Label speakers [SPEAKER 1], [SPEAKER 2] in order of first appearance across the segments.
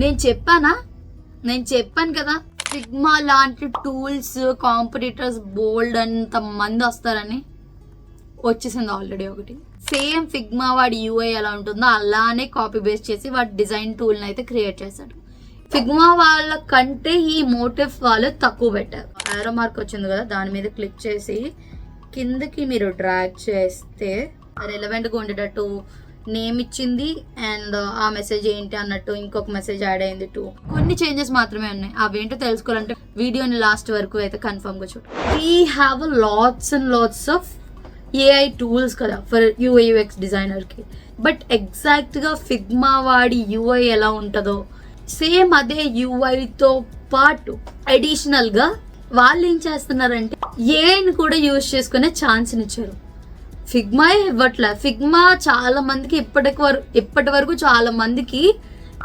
[SPEAKER 1] నేను చెప్పాను కదా, ఫిగ్మా లాంటి టూల్స్ కాంపిటీటర్స్ బోల్డ్ అంత మంది వస్తారని. వచ్చేసింది ఆల్రెడీ ఒకటి. సేమ్ ఫిగ్మా వాడి యూఐ ఎలా ఉంటుందో అలానే కాపీ బేస్ట్ చేసి వాడి డిజైన్ టూల్ని అయితే క్రియేట్ చేశాడు. ఫిగ్మా వాళ్ళ కంటే ఈ మోటివ్ వాళ్ళు తక్కువ పెట్టారు. ఆరో మార్క్ వచ్చింది కదా, దాని మీద క్లిక్ చేసి కిందకి మీరు డ్రాగ్ చేస్తే రెలవెంట్గా ఉండేటట్టు నేమ్ ఇచ్చింది అండ్ ఆ మెసేజ్ ఏంటి అన్నట్టు ఇంకొక మెసేజ్ యాడ్ అయింది. కొన్ని చేంజెస్ మాత్రమే ఉన్నాయి. అవేంటో తెలుసుకోవాలంటే వీడియోని లాస్ట్ వరకు అయితే కన్ఫర్మ్గా చూడండి. We have lots and lots of AI tools కదా ఫర్ యూఐ యూఎక్స్ డిజైనర్కి. బట్ ఎగ్జాక్ట్గా ఫిగ్మా వాడి యూఐ ఎలా ఉంటుందో సేమ్ అదే యూఐతో పాటు అడిషనల్గా వాళ్ళు ఏం చేస్తున్నారంటే ఏఐని కూడా యూజ్ చేసుకునే ఛాన్స్ని ఇచ్చారు. ఫిగ్మా ఇవ్వట్లే. ఫిగ్మా చాలా మందికి ఇప్పటి వరకు చాలా మందికి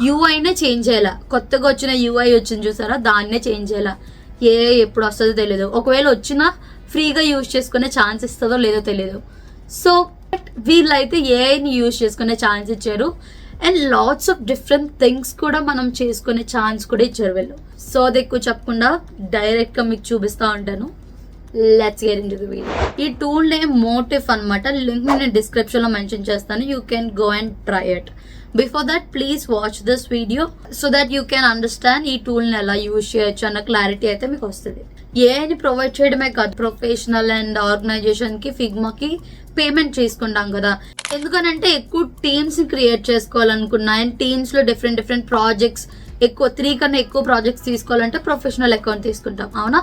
[SPEAKER 1] యూఐనే చేంజ్ చేయాల. కొత్తగా వచ్చిన యూఐ వచ్చింది చూసారా, దాన్నే చేంజ్ చేయాల. ఏఐ ఎప్పుడు వస్తుందో తెలియదు. ఒకవేళ వచ్చినా ఫ్రీగా యూజ్ చేసుకునే ఛాన్స్ ఇస్తుందో లేదో తెలియదు. సో వీళ్ళైతే ఏఐని యూజ్ చేసుకునే ఛాన్స్ ఇచ్చారు and lots of different things కూడా మనం చేసుకునే ఛాన్స్ కూడా ఇచ్చారు వీళ్ళు. సో అది ఎక్కువ చెప్పకుండా డైరెక్ట్గా మీకు చూపిస్తూ ఉంటాను. Let's get into the video. ఈ టూల్ నేమ్ మోటివ్ అనమాట. లింక్ నేను డిస్క్రిప్షన్లో మెన్షన్ చేస్తాను. You can go and try it. Before that please watch this video so that you can understand ఈ టూల్ని ఎలా యూజ్ చేయొచ్చు అన్న క్లారిటీ అయితే మీకు వస్తుంది. ఏఐని ప్రొవైడ్ చేయడమే కాదు, ప్రొఫెషనల్ అండ్ ఆర్గనైజేషన్కి ఫిగ్మాకి పేమెంట్ చేసుకుంటాం కదా. ఎందుకనంటే ఎక్కువ టీమ్స్ క్రియేట్ చేసుకోవాలనుకున్నా అండ్ టీమ్స్లో డిఫరెంట్ ప్రాజెక్ట్స్ ఎక్కువ 3 కన్నా ఎక్కువ ప్రాజెక్ట్స్ తీసుకోవాలంటే ప్రొఫెషనల్ అకౌంట్ తీసుకుంటాం, అవునా?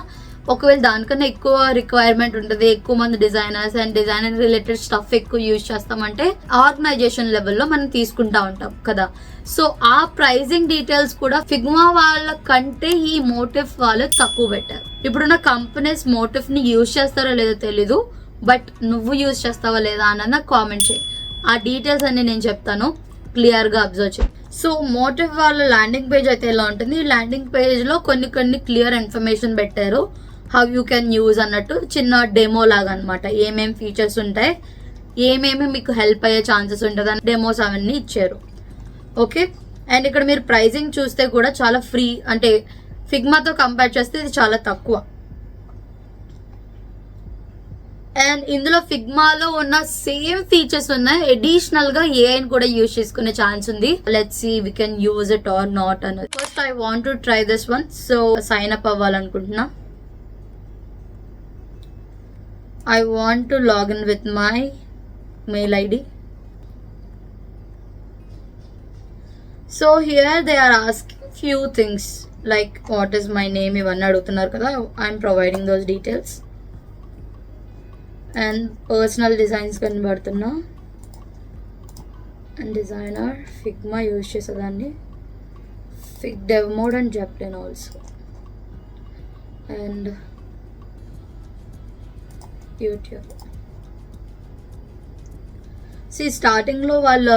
[SPEAKER 1] ఒకవేళ దానికన్నా ఎక్కువ రిక్వైర్మెంట్ ఉంటుంది, ఎక్కువ మంది designers and designer related stuff ఎక్కువ యూజ్ చేస్తామంటే ఆర్గనైజేషన్ లెవెల్లో మనం తీసుకుంటా ఉంటాం కదా. సో ఆ ప్రైజింగ్ డీటెయిల్స్ కూడా ఫిగ్మా వాళ్ళ కంటే ఈ మోటివ్ వాళ్ళు తక్కువ పెట్టారు. ఇప్పుడున్న కంపెనీస్ మోటివ్ని యూజ్ చేస్తారో లేదో తెలీదు, బట్ నువ్వు యూజ్ చేస్తావా లేదా అన్నది నాకు కామెంట్ చేయి. ఆ డీటెయిల్స్ అన్ని నేను చెప్తాను, క్లియర్గా అబ్జర్వ్ చేయి. సో మోటివ్ వాళ్ళ ల్యాండింగ్ పేజ్ అయితే ఎలా ఉంటుంది, ఈ ల్యాండింగ్ పేజ్లో కొన్ని క్లియర్ ఇన్ఫర్మేషన్ పెట్టారు. హౌ యూ కెన్ యూజ్ అన్నట్టు చిన్న డెమో లాగా అనమాట. ఏమేమి ఫీచర్స్ ఉంటాయి, ఏమేమి మీకు హెల్ప్ అయ్యే ఛాన్సెస్ ఉంటుంది అని డెమోస్ అవన్నీ ఇచ్చారు. ఓకే, అండ్ ఇక్కడ మీరు ప్రైజింగ్ చూస్తే కూడా చాలా ఫ్రీ, అంటే ఫిగ్మాతో కంపేర్ చేస్తే ఇది చాలా తక్కువ. అండ్ ఇందులో ఫిగ్మాలో ఉన్న సేమ్ ఫీచర్స్ ఉన్నాయి, అడిషనల్ గా ఏఐని కూడా యూజ్ చేసుకునే ఛాన్స్ ఉంది. Let's see we can use it or not అన్నది. First I want to try this one. So sign up అవ్వాలనుకుంటున్నా. I want to log in with my mail ID. So here they are asking few things like what is my name, ivanni adugutunnaru kada. I am providing those details and personal designs kanibadtunna and designer Figma use chesadanni, Fig dev mode and Zeppelin also and YouTube. స్టార్టింగ్లో వాళ్ళ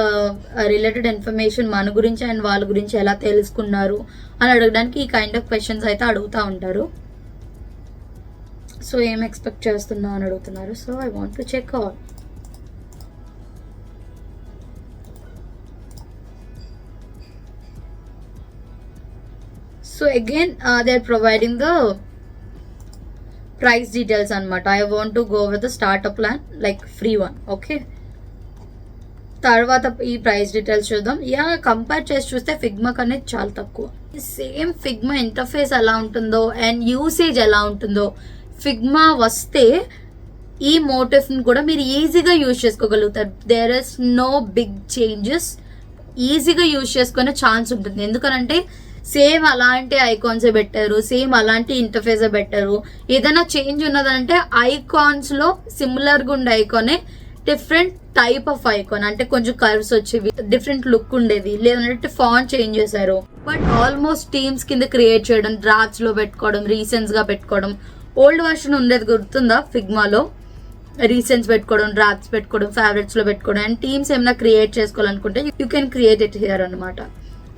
[SPEAKER 1] related information మన గురించి and వాళ్ళ గురించి ఎలా తెలుసుకున్నారు అని అడగడానికి ఈ కైండ్ ఆఫ్ క్వశ్చన్స్ అయితే అడుగుతూ ఉంటారు. సో ఏం ఎక్స్పెక్ట్ చేస్తున్నా అని అడుగుతున్నారు. So I want to check out. So again they are providing the price details అనమాట. I want to go with the starter plan like free one. Okay, తర్వాత ఈ ప్రైస్ డీటెయిల్స్ చూద్దాం. కంపేర్ చేసి చూస్తే ఫిగ్మా కన్నా చాలా తక్కువ. సేమ్ ఫిగ్మా ఇంటర్ఫేస్ ఎలా ఉంటుందో అండ్ యూసేజ్ ఎలా ఉంటుందో ఫిగ్మా వస్తే ఈ మోటివ్ని కూడా మీరు ఈజీగా యూజ్ చేసుకోగలుగుతారు. There is no big changes, ఈజీగా యూజ్ చేసుకునే ఛాన్స్ ఉంటుంది. ఎందుకనంటే సేమ్ అలాంటి ఐకాన్సే పెట్టారు, సేమ్ అలాంటి ఇంటర్ఫేసే పెట్టారు. ఏదైనా చేంజ్ ఉన్నదంటే ఐకాన్స్లో సిమిలర్గా ఉండే ఐకానే డిఫరెంట్ టైప్ ఆఫ్ ఐకాన్, అంటే కొంచెం కర్వ్స్ వచ్చేవి, డిఫరెంట్ లుక్ ఉండేది, లేదంటే ఫాంట్ చేంజ్ చేశారు. బట్ ఆల్మోస్ట్ టీమ్స్ కింద క్రియేట్ చేయడం, డ్రాఫ్ట్స్లో పెట్టుకోవడం, రీసెంట్స్గా పెట్టుకోవడం. ఓల్డ్ వర్షన్ ఉండేది గుర్తుందా ఫిగ్మాలో? రీసెంట్స్ పెట్టుకోవడం, డ్రాఫ్ట్స్ పెట్టుకోవడం, ఫేవరెట్స్లో పెట్టుకోవడం. అండ్ టీమ్స్ ఏమైనా క్రియేట్ చేసుకోవాలనుకుంటే you can create it here అనమాట.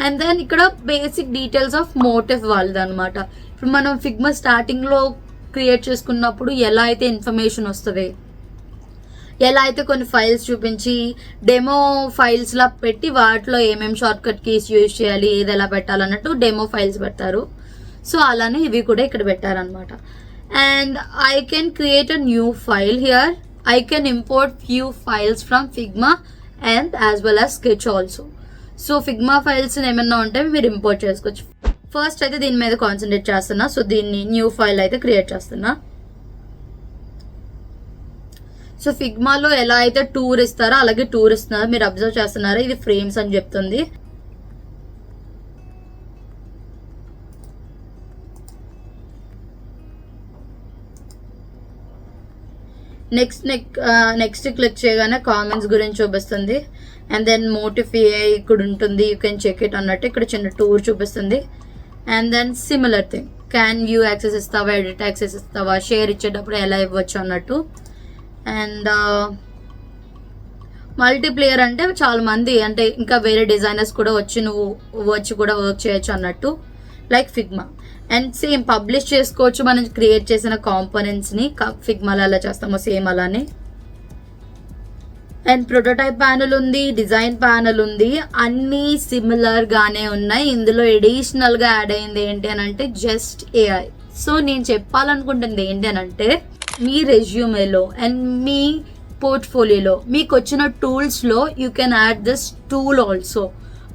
[SPEAKER 1] అండ్ దెన్ ఇక్కడ బేసిక్ డీటెయిల్స్ ఆఫ్ మోటివ్ వాళ్ళది అనమాట. ఇప్పుడు మనం ఫిగ్మా స్టార్టింగ్లో క్రియేట్ చేసుకున్నప్పుడు ఎలా అయితే ఇన్ఫర్మేషన్ వస్తుంది, ఎలా అయితే కొన్ని ఫైల్స్ చూపించి డెమో ఫైల్స్ లా పెట్టి వాటిలో ఏమేమి షార్ట్ కట్ కీస్ యూజ్ చేయాలి, ఏది ఎలా పెట్టాలన్నట్టు డెమో ఫైల్స్ పెడతారు. సో అలానే ఇవి కూడా ఇక్కడ పెట్టారనమాట. And I can create a new file here. I can import few files from Figma and as well as Sketch also. So Figma files ఏమన్నా ఉంటే మీరు ఇంపోర్ట్ చేసుకోవచ్చు. ఫస్ట్ అయితే దీని మీద కాన్సన్ట్రేట్ చేస్తున్నా. సో దీన్ని న్యూ ఫైల్ అయితే క్రియేట్ చేస్తున్నా. సో ఫిగ్మాలో ఎలా అయితే టూర్ ఇస్తారో అలాగే టూర్ ఇస్తున్నారు. మీరు అబ్జర్వ్ చేస్తున్నారా, ఇది ఫ్రేమ్స్ అని చెప్తుంది. నెక్స్ట్ క్లిక్ చేయగానే కామెంట్స్ గురించి చూపిస్తుంది. అండ్ దెన్ మోటిఫ్ ఏఐ ఇక్కడ ఉంటుంది, యూ కెన్ చెక్ ఇట్ అన్నట్టు ఇక్కడ చిన్న టూర్ చూపిస్తుంది. And then similar thing, can view access ఇస్తావా, ఎడిట్ యాక్సెస్ ఇస్తావా, షేర్ ఇచ్చేటప్పుడు ఎలా ఇవ్వచ్చు అన్నట్టు. అండ్ మల్టీప్లేయర్ అంటే చాలా మంది అంటే ఇంకా వేరే డిజైనర్స్ కూడా వచ్చి కూడా వర్క్ చేయొచ్చు అన్నట్టు, like Figma. And same publish చేసుకోవచ్చు మనం క్రియేట్ చేసిన కాంపోనెంట్స్ ని. ఫిగ్మాలో ఎలా చేస్తామో సేమ్ అలానే. అండ్ ప్రొటోటైప్ ప్యానెల్ ఉంది, డిజైన్ ప్యానెల్ ఉంది, అన్ని సిమిలర్ గానే ఉన్నాయి. ఇందులో ఎడిషనల్ గా యాడ్ అయింది ఏంటి అని అంటే జస్ట్ ఏఐ. సో నేను చెప్పాలనుకుంటుంది ఏంటి అని అంటే మీ రెజ్యూమేలో అండ్ మీ పోర్ట్ఫోలియోలో మీకు వచ్చిన టూల్స్ లో you can add this tool also.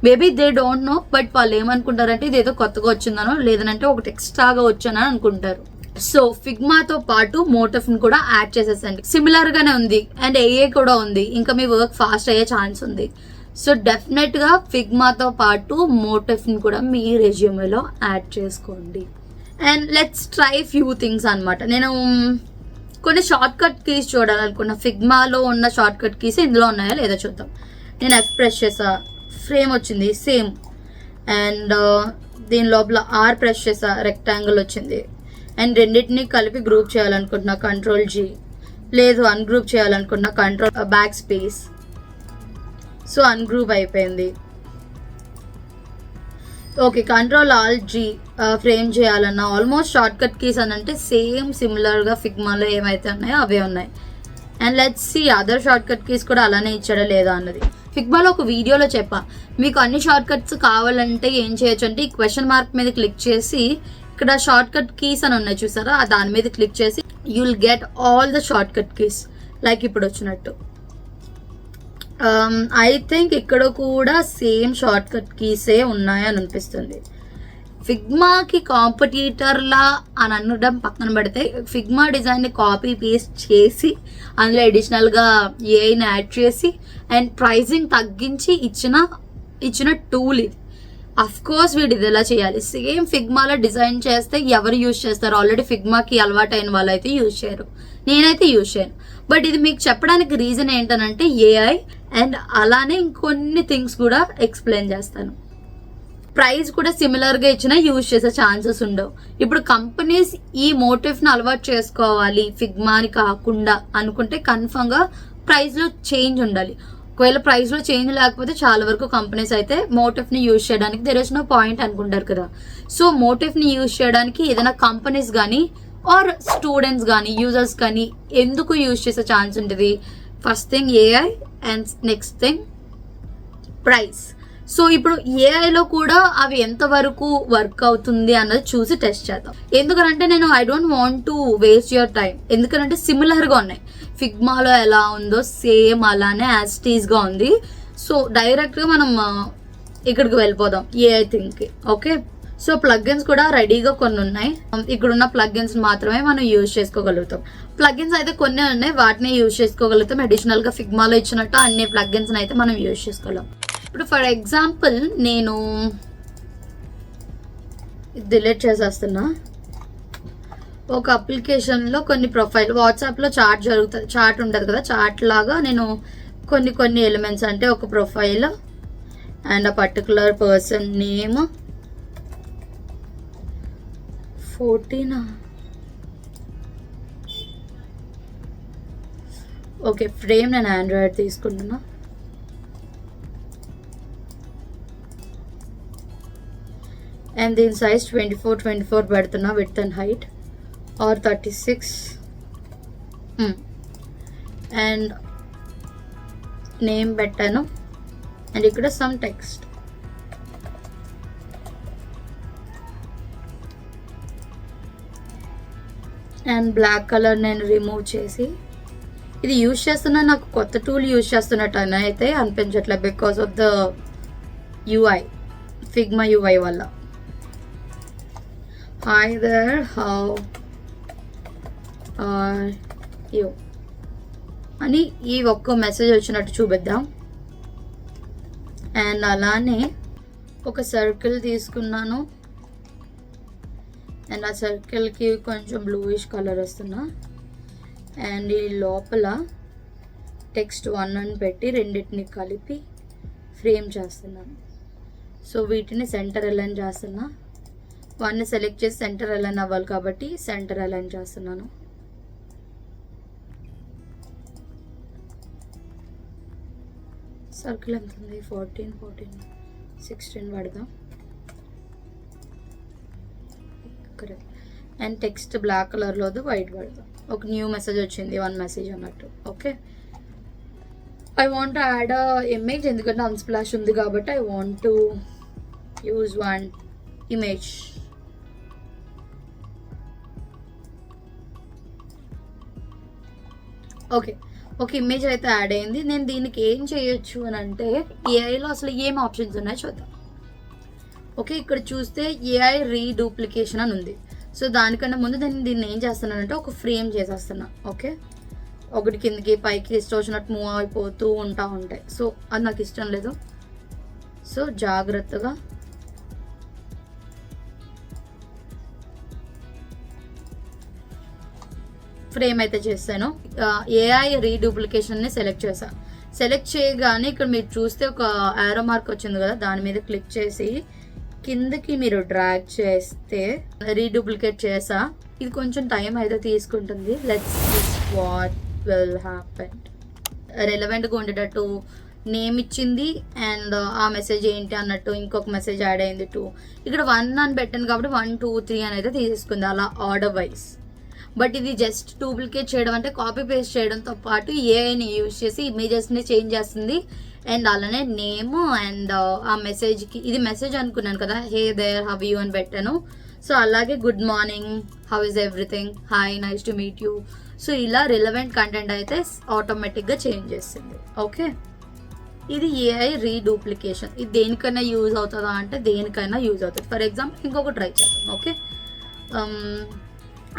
[SPEAKER 1] Maybe they don't know, but వాళ్ళు ఏమనుకుంటారంటే ఇదేదో కొత్తగా వచ్చిందనో లేదనంటే ఒకటి ఎక్స్ట్రాగా వచ్చానని అనుకుంటారు. సో ఫిగ్మాతో పాటు మోటిఫ్ ని కూడా యాడ్ చేసేసండి. సిమిలర్ గానే ఉంది అండ్ ఏఏ కూడా ఉంది, ఇంకా మీ వర్క్ ఫాస్ట్ అయ్యే ఛాన్స్ ఉంది. సో డెఫినెట్ గా ఫిగ్మాతో పాటు మోటిఫ్ ని కూడా మీ రెజ్యూమేలో యాడ్ చేసుకోండి. And let's try few things అనమాట. నేను కొన్ని షార్ట్ కట్ కీస్ చూడాలనుకున్నా. ఫిగ్మాలో ఉన్న షార్ట్ కట్ కీస్ ఇందులో ఉన్నాయా లేదా చూద్దాం. నేను ఎఫ్ ప్రెస్ చేసా, ఫ్రేమ్ వచ్చింది సేమ్. అండ్ దీని లోపల ఆర్ ప్రెస్ చేసా, రెక్టాంగిల్ వచ్చింది. అండ్ రెండింటిని కలిపి గ్రూప్ చేయాలనుకుంటున్నా, కంట్రోల్ జీ. లేదు అన్గ్రూప్ చేయాలనుకుంటున్నా, control back space. So ungroup అయిపోయింది. Okay, control alt G frame చేయాలన్నా. ఆల్మోస్ట్ షార్ట్ కట్ కీస్ అని అంటే సేమ్ సిమిలర్గా ఫిగ్మాలో ఏమైతే ఉన్నాయో అవే ఉన్నాయి. And let's see other shortcut keys కూడా అలానే ఇచ్చాడా లేదా అన్నది. ఫిగ్మాలో ఒక వీడియోలో చెప్పా, మీకు అన్ని షార్ట్ కట్స్ కావాలంటే ఏం చేయొచ్చు అంటే ఈ క్వశ్చన్ మార్క్ మీద క్లిక్ చేసి ఇక్కడ షార్ట్ కట్ కీస్ అని ఉన్నాయి చూసారా, దాని మీద క్లిక్ చేసి you will get all the short cut keys like ఇప్పుడు వచ్చినట్టు. ఐ థింక్ ఇక్కడ కూడా సేమ్ షార్ట్ కట్ కీసే ఉన్నాయని అనిపిస్తుంది. ఫిగ్మాకి కాంపిటీటర్లా అని అనడం పక్కన పెడితే ఫిగ్మా డిజైన్ని కాపీ పేస్ట్ చేసి అందులో అడిషనల్గా ఏఐని యాడ్ చేసి అండ్ ప్రైజింగ్ తగ్గించి ఇచ్చిన టూల్ ఇది. అఫ్ కోర్స్ వీడు ఇది ఎలా చేయాలి. సేమ్ ఫిగ్మాలో డిజైన్ చేస్తే ఎవరు యూజ్ చేస్తారు, ఆల్రెడీ ఫిగ్మాకి అలవాటు అయిన వాళ్ళు అయితే యూజ్ చేయరు, నేనైతే యూజ్ చేయను. బట్ ఇది మీకు చెప్పడానికి రీజన్ ఏంటనంటే ఏఐ అండ్ అలానే ఇంకొన్ని థింగ్స్ కూడా ఎక్స్ప్లెయిన్ చేస్తాను. ప్రైస్ కూడా సిమిలర్గా ఇచ్చినా యూజ్ చేసే ఛాన్సెస్ ఉండవు. ఇప్పుడు కంపెనీస్ ఈ మోటివ్ని అలవాటు చేసుకోవాలి ఫిగ్మాని కాకుండా అనుకుంటే కన్ఫర్మ్గా ప్రైస్లో చేంజ్ ఉండాలి. ఒకవేళ ప్రైస్లో చేంజ్ లేకపోతే చాలా వరకు కంపెనీస్ అయితే మోటివ్ని యూజ్ చేయడానికి దేర్ ఇస్ నో పాయింట్ అనుకుంటారు కదా. సో మోటివ్ని యూజ్ చేయడానికి ఏదైనా కంపెనీస్ కానీ ఆర్ స్టూడెంట్స్ కానీ యూజర్స్ కానీ ఎందుకు యూజ్ చేసే ఛాన్స్ ఉంటుంది? First thing AI and next thing price. So ఇప్పుడు ఏఐలో కూడా అవి ఎంతవరకు వర్క్ అవుతుంది అన్నది చూసి టెస్ట్ చేద్దాం. ఎందుకంటే నేను I don't want to waste your time. ఎందుకంటే సిమిలర్గా ఉన్నాయి, ఫిగ్మాలో ఎలా ఉందో సేమ్ అలానే యాజ్ టీజ్గా ఉంది. సో డైరెక్ట్గా మనం ఇక్కడికి వెళ్ళిపోదాం ఏఐ థింగ్కి. ఓకే, సో ప్లగ్ఇన్స్ కూడా రెడీగా కొన్ని ఉన్నాయి. ఇక్కడున్న ప్లగ్ఇన్స్ మాత్రమే మనం యూజ్ చేసుకోగలుగుతాం. ప్లగ్ఇన్స్ అయితే కొన్ని ఉన్నాయి, వాటిని యూజ్ చేసుకోగలుగుతాం. అడిషనల్గా ఫిగ్మాలో ఇచ్చినట్టు అన్ని ప్లగ్ఇన్స్ అయితే మనం యూజ్ చేసుకోగలం. ఇప్పుడు ఫర్ ఎగ్జాంపుల్ నేను డిలీట్ చేసేస్తున్నా. ఒక అప్లికేషన్లో కొన్ని ప్రొఫైల్ వాట్సాప్లో చాట్ జరుగుతుంది, చాట్ ఉంటుంది కదా, చాట్ లాగా నేను కొన్ని ఎలిమెంట్స్ అంటే ఒక ప్రొఫైల్ అండ్ ఆ particular person name 14. Okay, frame నేను ఆండ్రాయిడ్ తీసుకుంటున్నా. అండ్ దీని సైజ్ 24 పెడుతున్నా, width and height are 36. And name పెట్టాను అండ్ ఇక్కడ some text. And black colour నేను రిమూవ్ చేసి, ఇది యూజ్ చేస్తున్నా నాకు కొత్త టూల్ యూజ్ చేస్తున్నట్టు అయితే అనిపించట్లేదు because of the UI, Figma UI వల్ల. Hi there, how are you అని ఈ ఒక్క మెసేజ్ వచ్చినట్టు చూపిద్దాం. అండ్ అలానే ఒక సర్కిల్ తీసుకున్నాను అండ్ ఆ సర్కిల్కి కొంచెం బ్లూయిష్ కలర్ వస్తున్నా అండ్ ఈ లోపల టెక్స్ట్ 1 అని పెట్టి రెండింటిని కలిపి ఫ్రేమ్ చేస్తున్నాను. సో వీటిని సెంటర్ అలైన్ చేస్తున్నా. 1ని సెలెక్ట్ చేసి సెంటర్ అలైన్ అవ్వాలి కాబట్టి సెంటర్ అలైన్ చేస్తున్నాను. సర్కిల్ ఎంత ఉంది? 14, 16 పడదాం. కరెక్ట్. అండ్ టెక్స్ట్ బ్లాక్ కలర్లో వైట్ పడదాం. ఒక న్యూ మెసేజ్ వచ్చింది, 1 మెసేజ్ అన్నట్టు. Okay, I want add a image, ఎందుకంటే అన్స్ప్లాష్ ఉంది కాబట్టి I want to use 1 image. Okay, ఒక ఇమేజ్ అయితే యాడ్ అయింది. నేను దీనికి ఏం చేయొచ్చు అని అంటే, ఏఐలో అసలు ఏం ఆప్షన్స్ ఉన్నాయో చూద్దాం. ఓకే, ఇక్కడ చూస్తే ఏఐ రీడూప్లికేషన్ అని ఉంది. సో దానికన్నా ముందు దీన్ని ఏం చేస్తున్నానంటే ఒక ఫ్రేమ్ చేసేస్తున్నా. ఓకే, ఒకటి కిందకి పైకి ఇష్టం వచ్చినట్టు మూవ్ అయిపోతూ ఉంటాయి. సో అది నాకు ఇష్టం లేదు. సో జాగ్రత్తగా ఫ్రేమ్ అయితే చేస్తాను. ఏఐ రీడూప్లికేషన్ని సెలెక్ట్ చేశాను. సెలెక్ట్ చేయగానే ఇక్కడ మీరు చూస్తే ఒక యారో మార్క్ వచ్చింది కదా, దాని మీద క్లిక్ చేసి కిందకి మీరు డ్రాగ్ చేస్తే రీడూప్లికేట్ చేసా. ఇది కొంచెం టైం అయితే తీసుకుంటుంది. Let's see what will happen. రెలవెంట్గా ఉండేటట్టు నేమ్ ఇచ్చింది అండ్ ఆ మెసేజ్ ఏంటి అన్నట్టు ఇంకొక మెసేజ్ యాడ్ అయింది 2. ఇక్కడ 1 అని పెట్టాను కాబట్టి 1, 2, 3 అని అయితే తీసేసుకుంది అలా ఆర్డర్ వైజ్. బట్ ఇది జస్ట్ డూప్లికేట్ చేయడం అంటే కాపీ పేస్ట్ చేయడంతో పాటు ఏఐని యూజ్ చేసి ఇమేజెస్ని చేంజ్ చేస్తుంది. అండ్ అలానే నేమ్ అండ్ ఆ మెసేజ్కి, ఇది మెసేజ్ అనుకున్నాను కదా, హే దేర్ హవ్ యూ అని పెట్టాను. సో అలాగే good morning, how is everything, hi nice to meet you. So ఇలా రిలవెంట్ కంటెంట్ అయితే ఆటోమేటిక్గా చేంజ్ చేస్తుంది. ఓకే, ఇది ఏఐ రీడూప్లికేషన్. ఇది దేనికైనా యూజ్ అవుతుందా అంటే దేనికైనా యూజ్ అవుతుంది. ఫర్ ఎగ్జాంపుల్ ఇంకొక ట్రై చేద్దాం. Okay,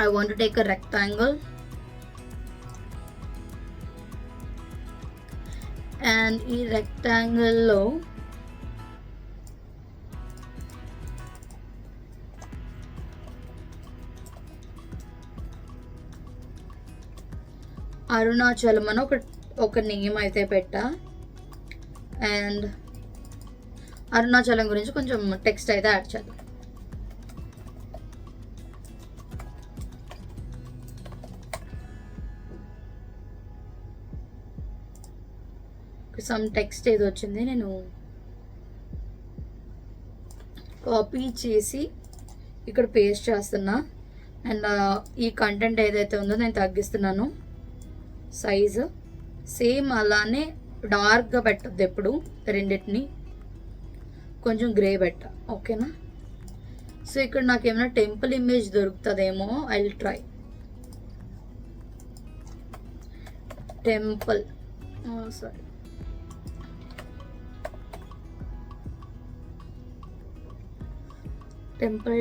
[SPEAKER 1] I want to take a rectangle and ఈ rectangle లో అరుణాచలం అని ఒక నేమ్ అయితే పెట్టా అండ్ అరుణాచలం గురించి కొంచెం టెక్స్ట్ అయితే యాడ్ చేద్దాం. సమ్ టెక్స్ట్ ఏదో వచ్చింది, నేను కాపీ చేసి ఇక్కడ పేస్ట్ చేస్తున్నా అండ్ ఈ కంటెంట్ ఏదైతే ఉందో నేను తగ్గిస్తున్నాను సైజు. సేమ్ అలానే డార్క్గా పెట్టద్దు, ఎప్పుడు రెండింటిని కొంచెం గ్రే పెట్ట. ఓకేనా, సో ఇక్కడ నాకు ఏమైనా టెంపుల్ ఇమేజ్ దొరుకుతుందేమో, I will try. Temple, sorry, temple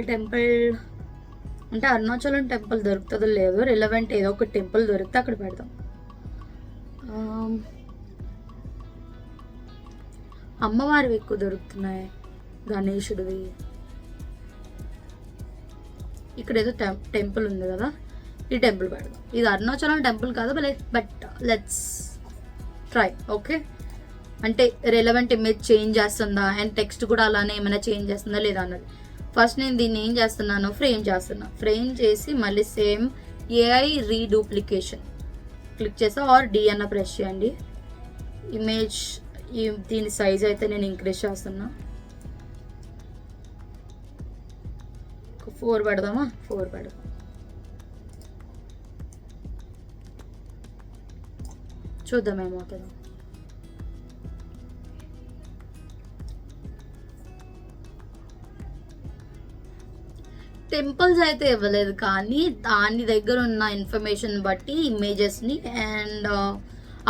[SPEAKER 1] అంటే అరుణాచలం టెంపుల్ దొరుకుతుందో లేదో, రిలవెంట్ ఏదో ఒక టెంపుల్ దొరికితే అక్కడ పెడదాం. అమ్మవారివి ఎక్కువ దొరుకుతున్నాయి, గణేశుడివి. ఇక్కడ ఏదో టెంపుల్ ఉంది కదా, ఈ టెంపుల్ పెడదాం. ఇది అరుణాచలం టెంపుల్ కాదు, బట్ లెట్స్ ట్రై. ఓకే, అంటే రిలవెంట్ ఇమేజ్ చేంజ్ చేస్తుందా అండ్ టెక్స్ట్ కూడా అలానే ఏమైనా చేంజ్ చేస్తుందా లేదా అన్నది. ఫస్ట్ నేను దీన్ని ఏం చేస్తున్నాను, ఫ్రేమ్ చేస్తున్నా. ఫ్రేమ్ చేసి మళ్ళీ సేమ్ ఏఐ రీడూప్లికేషన్ క్లిక్ చేసా ఆర్ డి అన్న ప్రెస్ చేయండి. ఇమేజ్ దీని సైజ్ అయితే నేను ఇంక్రీజ్ చేస్తున్నా. 4 పెడదామా, 4 పెడదాం. చూద్దాం ఏమవుతుందో. టెంపుల్స్ అయితే ఇవ్వలేదు, కానీ దాని దగ్గర ఉన్న ఇన్ఫర్మేషన్ బట్టి ఇమేజెస్ని అండ్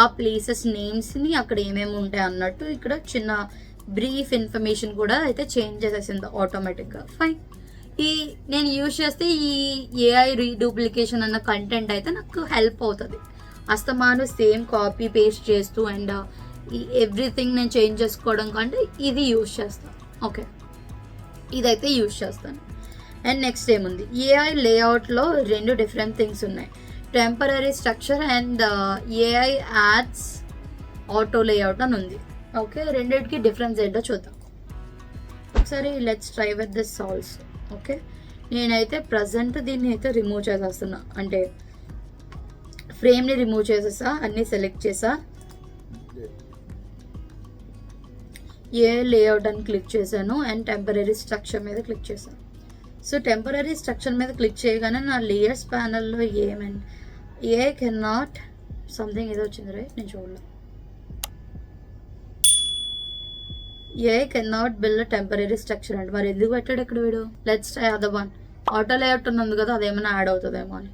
[SPEAKER 1] ఆ ప్లేసెస్ నేమ్స్ని అక్కడ ఏమేమి ఉంటాయి అన్నట్టు ఇక్కడ చిన్న బ్రీఫ్ ఇన్ఫర్మేషన్ కూడా అయితే చేంజ్ చేసేసింది ఆటోమేటిక్గా. ఫైన్. నేను యూజ్ చేస్తే ఈ ఏఐ రీడూప్లికేషన్ అన్న కంటెంట్ అయితే నాకు హెల్ప్ అవుతుంది. అస్తమాను సేమ్ కాపీ పేస్ట్ చేస్తూ అండ్ ఈ ఎవ్రీథింగ్ నేను చేంజ్ చేసుకోవడం కంటే ఇది యూజ్ చేస్తాను. ఓకే, ఇదైతే యూజ్ చేస్తాను. అండ్ నెక్స్ట్ ఏముంది, ఏఐ లేఅవుట్లో 2 డిఫరెంట్ థింగ్స్ ఉన్నాయి, temporary structure and AI ads auto layout అని ఉంది. ఓకే, రెండింటికి డిఫరెన్స్ ఏంటో చూద్దాం ఒకసారి. Let's try with this also. Okay, నేనైతే ప్రజెంట్ దీన్ని అయితే రిమూవ్ చేసేస్తున్నా, అంటే ఫ్రేమ్ని రిమూవ్ చేసేసా, అన్నీ సెలెక్ట్ చేసా, ఏ లేఅవుట్ అని క్లిక్ చేశాను అండ్ టెంపరరీ స్ట్రక్చర్ మీద క్లిక్ చేశాను. సో టెంపరరీ స్ట్రక్చర్ మీద క్లిక్ చేయగానే నా లేయర్స్ ప్యానల్లో ఏమైంది, ఏ కెన్ నాట్ సంథింగ్ ఏదో వచ్చింది రైట్, నేను చూడలేదు. ఏ can not build temporary structure అంటే మరి ఎందుకు పెట్టాడు ఇక్కడ వీడు. Let's try other one. Auto layout ఉన్నది కదా, అదేమైనా యాడ్ అవుతుందేమో అని.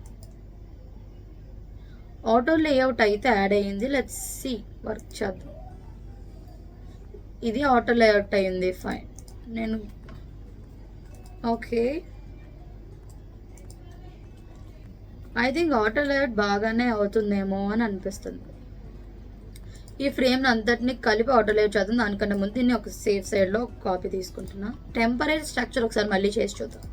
[SPEAKER 1] ఆటో లేఅవుట్ అయితే యాడ్ అయ్యింది. లెట్స్ సి, వర్క్ చేద్దాం. ఇది ఆటో లేఅవుట్ అయ్యింది. ఫైన్. నేను okay, I think auto layout బాగానే అవుతుందేమో అని అనిపిస్తుంది. ఈ ఫ్రేమ్ అంతటిని కలిపి ఆటో లేఅవుట్ చేద్దాం. దానికన్నా ముందు దీన్ని ఒక సేఫ్ సైడ్లో ఒక కాపీ తీసుకుంటున్నా. టెంపరరీ స్ట్రక్చర్ ఒకసారి మళ్ళీ చేసి చూద్దాం.